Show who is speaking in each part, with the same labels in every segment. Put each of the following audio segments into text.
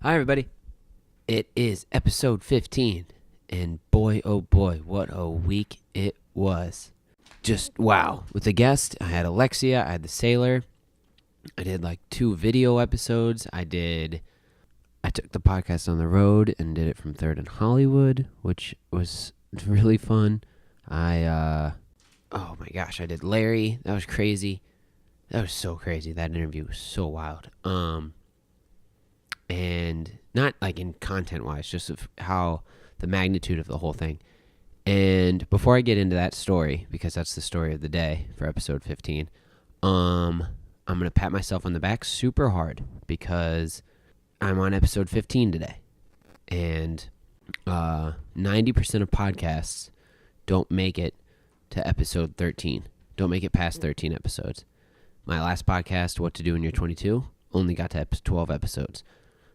Speaker 1: Hi, everybody. It is episode 15, and boy, oh boy, what a week it was. Just wow. With the guest, I had Alexia, I had the sailor. I did like 2 video episodes. I took the podcast on the road and did it from 3rd and Hollywood, which was really fun. Oh my gosh, I did Larry. That was crazy. That was so crazy. That interview was so wild. And not like in content wise, just of how the magnitude of the whole thing. And before I get into that story, because that's the story of the day for episode 15, I'm gonna pat myself on the back super hard because I'm on episode 15 today, and 90% of podcasts don't make it to episode 13. Don't make it past 13 episodes. My last podcast, What to Do When You're 22, only got to 12 episodes.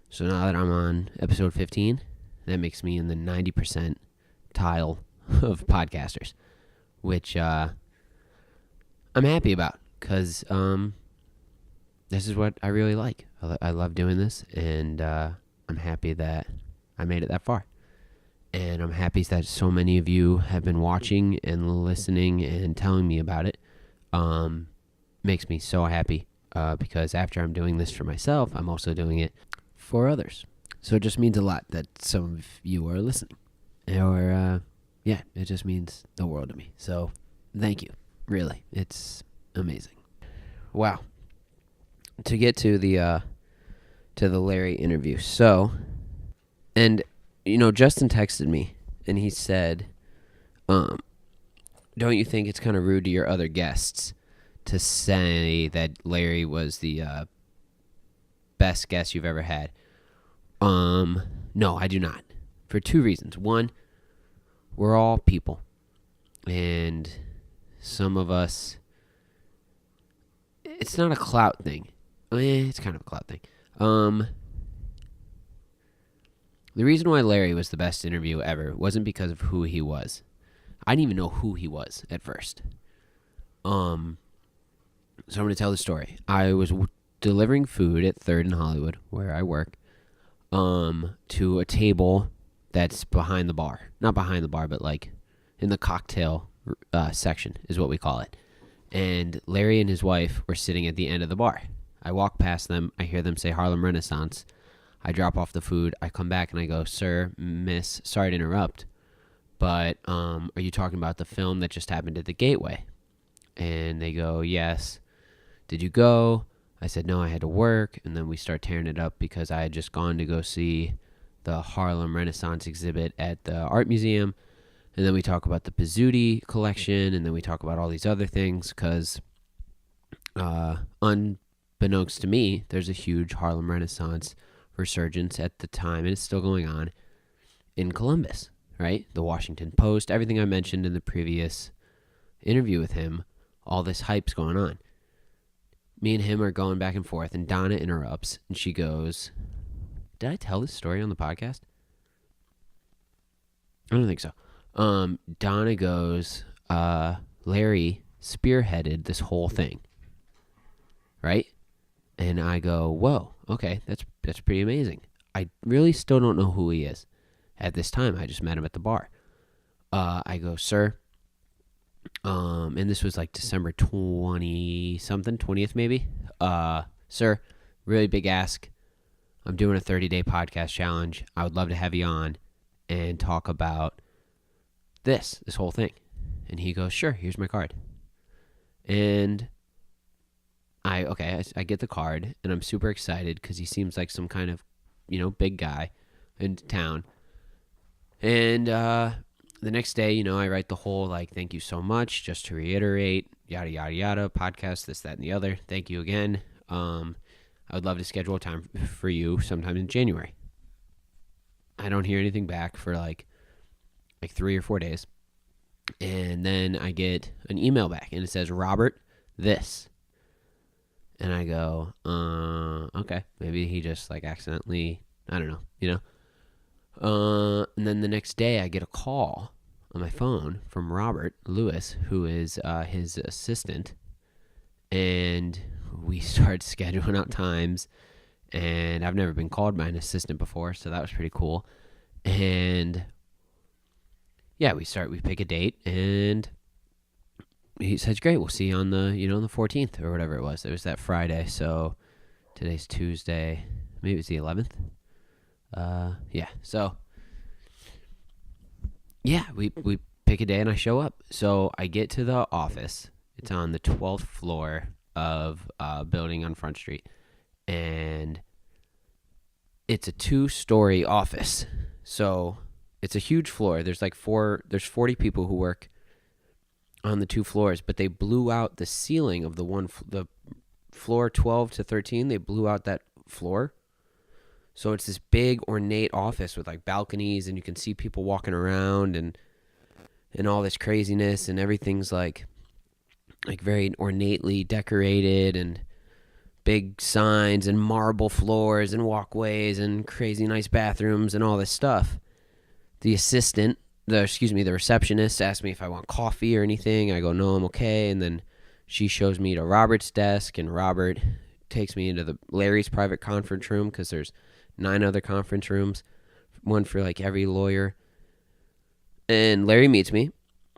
Speaker 1: So now that I'm on episode 15, that makes me in the 90% tile of podcasters, which I'm happy about because this is what I really like. I love doing this, and I'm happy that I made it that far. And I'm happy that so many of you have been watching and listening and telling me about it. Makes me so happy because after I'm doing this for myself, I'm also doing it for others. So it just means a lot that some of you are listening. Or, it just means the world to me. So thank you. Really. It's amazing. Wow. To get to the Larry interview. So, and, Justin texted me and he said, don't you think it's kind of rude to your other guests to say that Larry was the best guest you've ever had? No, I do not. For 2 reasons. One, we're all people. And some of us, it's not a clout thing. It's kind of a clout thing. The reason why Larry was the best interview ever wasn't because of who he was. I didn't even know who he was at first. So I'm going to tell the story. I was delivering food at 3rd and Hollywood, where I work, to a table that's behind the bar. Not behind the bar, but like in the cocktail section is what we call it. And Larry and his wife were sitting at the end of the bar. I walk past them. I hear them say Harlem Renaissance. I drop off the food. I come back and I go, "Sir, miss, sorry to interrupt, but are you talking about the film that just happened at the Gateway?" And they go, "Yes." "Did you go?" I said, "No, I had to work." And then we start tearing it up because I had just gone to go see the Harlem Renaissance exhibit at the art museum. And then we talk about the Pizzuti collection, and then we talk about all these other things because unbeknownst to me, there's a huge Harlem Renaissance resurgence at the time, and it's still going on in Columbus, right? The Washington Post, everything I mentioned in the previous interview with him, all this hype's going on. Me and him are going back and forth, and Donna interrupts, and she goes, did I tell this story on the podcast? I don't think so. Donna goes, Larry spearheaded this whole thing, right? And I go, whoa, okay, that's pretty amazing. I really still don't know who he is at this time. I just met him at the bar. I go, "Sir," and this was like December 20-something, 20th maybe. "Sir, really big ask. I'm doing a 30-day podcast challenge. I would love to have you on and talk about this whole thing." And he goes, "Sure, here's my card." And I get the card, and I'm super excited because he seems like some kind of, big guy in town. And the next day, I write the whole, thank you so much, just to reiterate, yada, yada, yada, podcast, this, that, and the other. Thank you again. I would love to schedule a time for you sometime in January. I don't hear anything back for like 3 or 4 days. And then I get an email back, and it says, "Robert, this." And I go, okay, maybe he just accidentally, I don't know, and then the next day I get a call on my phone from Robert Lewis, who is his assistant. And we start scheduling out times, and I've never been called by an assistant before, so that was pretty cool. And yeah, we pick a date, and he says, great, we'll see you on the, on the 14th or whatever it was. It was that Friday, so today's Tuesday. Maybe it's the 11th. Yeah, so yeah, we pick a day and I show up. So I get to the office. It's on the 12th floor of a building on Front Street, and it's a 2-story office. So it's a huge floor. There's 40 people who work on the 2 floors, but they blew out the ceiling of the floor 12 to 13. They blew out that floor. So it's this big ornate office with like balconies, and you can see people walking around and all this craziness, and everything's like very ornately decorated, and big signs and marble floors and walkways and crazy nice bathrooms and all this stuff. The receptionist asked me if I want coffee or anything. I go, no, I'm okay. And then she shows me to Robert's desk, and Robert takes me into Larry's private conference room, because there's 9 other conference rooms, one for like every lawyer. And Larry meets me,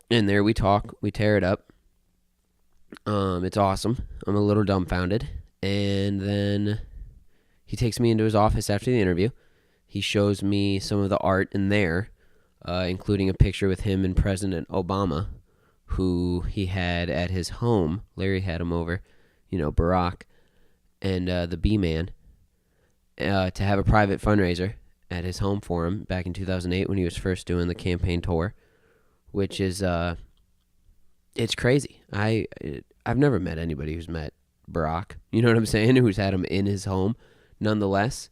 Speaker 1: and there we talk. We tear it up. It's awesome. I'm a little dumbfounded. And then he takes me into his office after the interview. He shows me some of the art in there, including a picture with him and President Obama, who he had at his home. Larry had him over, Barack and the B-Man, to have a private fundraiser at his home for him back in 2008 when he was first doing the campaign tour, which is it's crazy. I've never met anybody who's met Barack, you know what I'm saying, who's had him in his home nonetheless.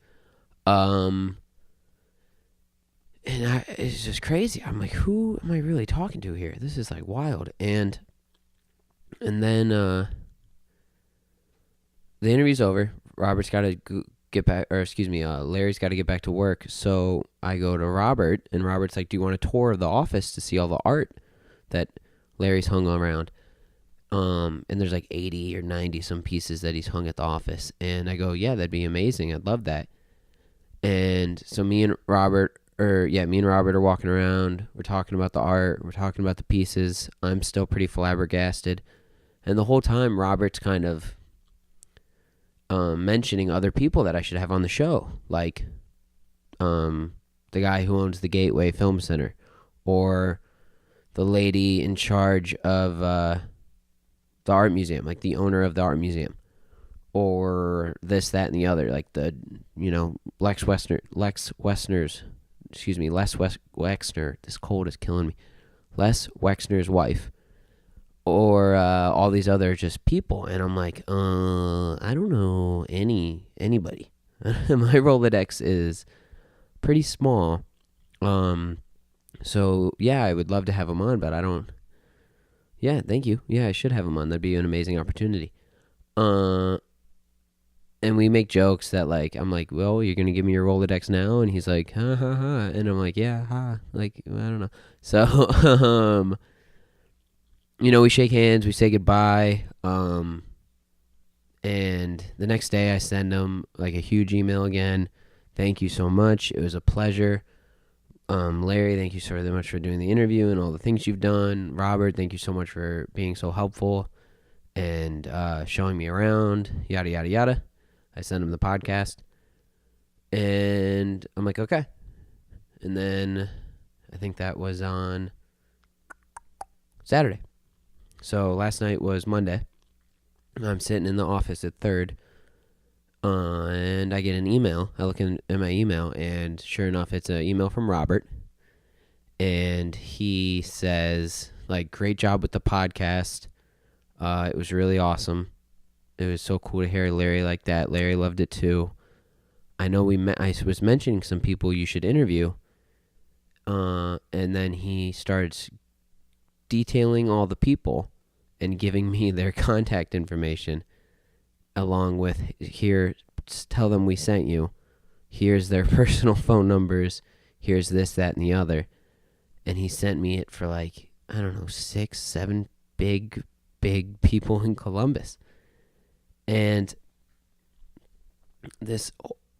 Speaker 1: And it's just crazy. I'm like, who am I really talking to here? This is like wild. And then the interview's over. Robert's got to get back, Larry's got to get back to work. So I go to Robert, and Robert's like, do you want a tour of the office to see all the art that Larry's hung around? And there's like 80 or 90 some pieces that he's hung at the office. And I go, yeah, that'd be amazing. I'd love that. And so me and Robert are walking around. We're talking about the art. We're talking about the pieces. I'm still pretty flabbergasted. And the whole time, Robert's kind of mentioning other people that I should have on the show, like the guy who owns the Gateway Film Center, or the lady in charge of the art museum, like the owner of the art museum, or this, that, and the other, like the, Les Wexner's, this cold is killing me, Les Wexner's wife, or all these other just people. And I'm like, I don't know anybody. My Rolodex is pretty small. So yeah, I would love to have him on, but I don't. Yeah, thank you. Yeah, I should have him on. That'd be an amazing opportunity. And we make jokes that, like, I'm like, well, you're going to give me your Rolodex now? And he's like, ha, ha, ha. And I'm like, yeah, ha. Like, I don't know. So, we shake hands, we say goodbye. And the next day I send him, like, a huge email again. Thank you so much. It was a pleasure. Larry, thank you so much for doing the interview and all the things you've done. Robert, thank you so much for being so helpful and showing me around, yada, yada, yada. I sent him the podcast, and I'm like, okay. And then I think that was on Saturday. So last night was Monday. I'm sitting in the office at 3rd, and I get an email. I look in my email, and sure enough, it's an email from Robert. And he says, like, great job with the podcast. It was really awesome. It was so cool to hear Larry like that. Larry loved it too. I know I was mentioning some people you should interview. And then he starts detailing all the people and giving me their contact information, along with, here, tell them we sent you. Here's their personal phone numbers. Here's this, that, and the other. And he sent me it for, like, I don't know, 6, 7 big people in Columbus. And this,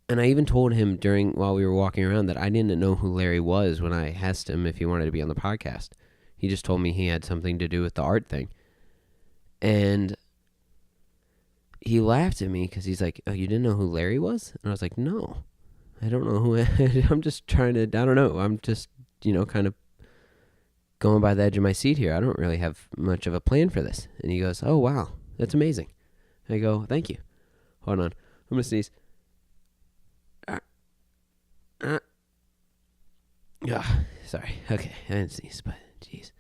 Speaker 1: and I even told him while we were walking around that I didn't know who Larry was when I asked him if he wanted to be on the podcast. He just told me he had something to do with the art thing. And he laughed at me because he's like, "Oh, you didn't know who Larry was?" And I was like, "No, I don't know who." I'm just trying to, I don't know. I'm just, kind of going by the edge of my seat here. I don't really have much of a plan for this. And he goes, "Oh, wow, that's amazing." I go, "Thank you." Hold on. I'm going to sneeze. Sorry. Okay, I didn't sneeze, but jeez.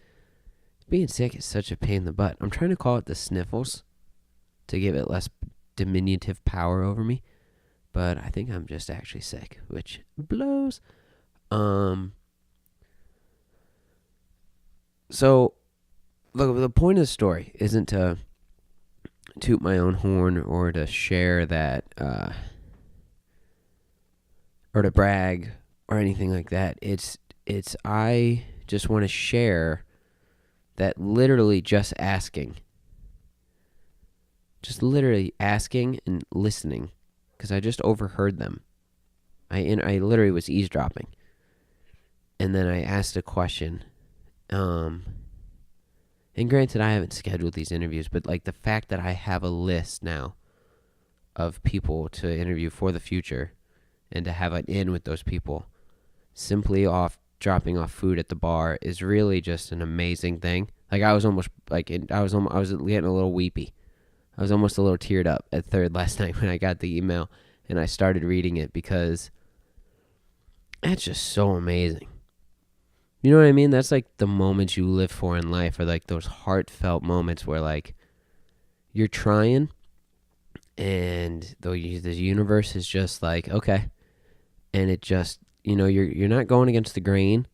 Speaker 1: Being sick is such a pain in the butt. I'm trying to call it the sniffles to give it less diminutive power over me, but I think I'm just actually sick, which blows. So, look, the point of the story isn't to toot my own horn or to share that, or to brag or anything like that. I just want to share that literally just literally asking and listening, because I just overheard them. I literally was eavesdropping, and then I asked a question. And granted, I haven't scheduled these interviews, but like the fact that I have a list now of people to interview for the future, and to have an in with those people, simply off dropping off food at the bar, is really just an amazing thing. Like I was almost like I was getting a little weepy. I was almost a little teared up at third last night when I got the email and I started reading it, because it's just so amazing. You know what I mean? That's like the moments you live for in life, or like those heartfelt moments where like you're trying, and the universe is just like, okay, and it just, you're not going against the grain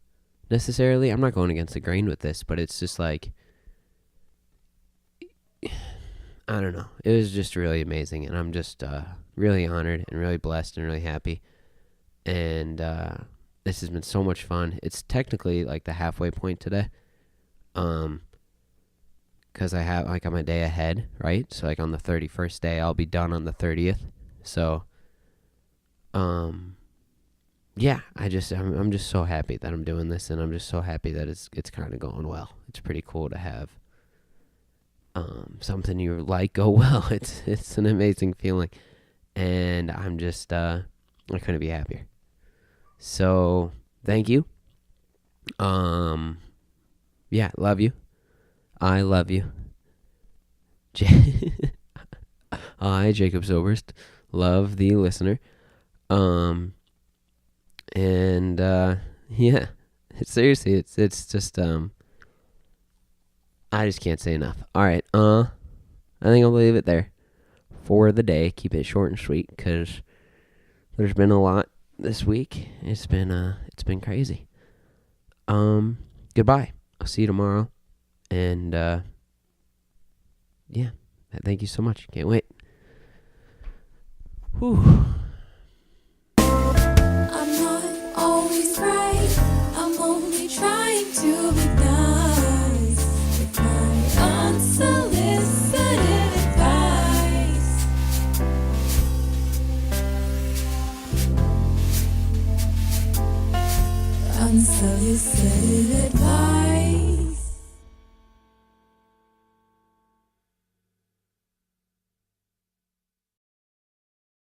Speaker 1: necessarily. I'm not going against the grain with this, but it's just like, I don't know. It was just really amazing, and I'm just really honored and really blessed and really happy. And this has been so much fun. It's technically like the halfway point today, because I have I'm a day ahead, right? So like on the 31st day, I'll be done on the 30th. So, yeah, I'm just so happy that I'm doing this, and I'm just so happy that it's kind of going well. It's pretty cool to have something you like go well. It's an amazing feeling, and I'm just I couldn't be happier. So thank you. Yeah, love you. I love you. I, Jacob Zobrist, love the listener. And yeah, seriously, it's just I just can't say enough. All right, I think I'll leave it there for the day. Keep it short and sweet, because there's been a lot this week. It's been crazy. Goodbye. I'll see you tomorrow, and yeah, thank you so much. Can't wait. Whew.
Speaker 2: I'm not always right. I'm only trying to be nice with my unsolicited advice. Unsolicited advice.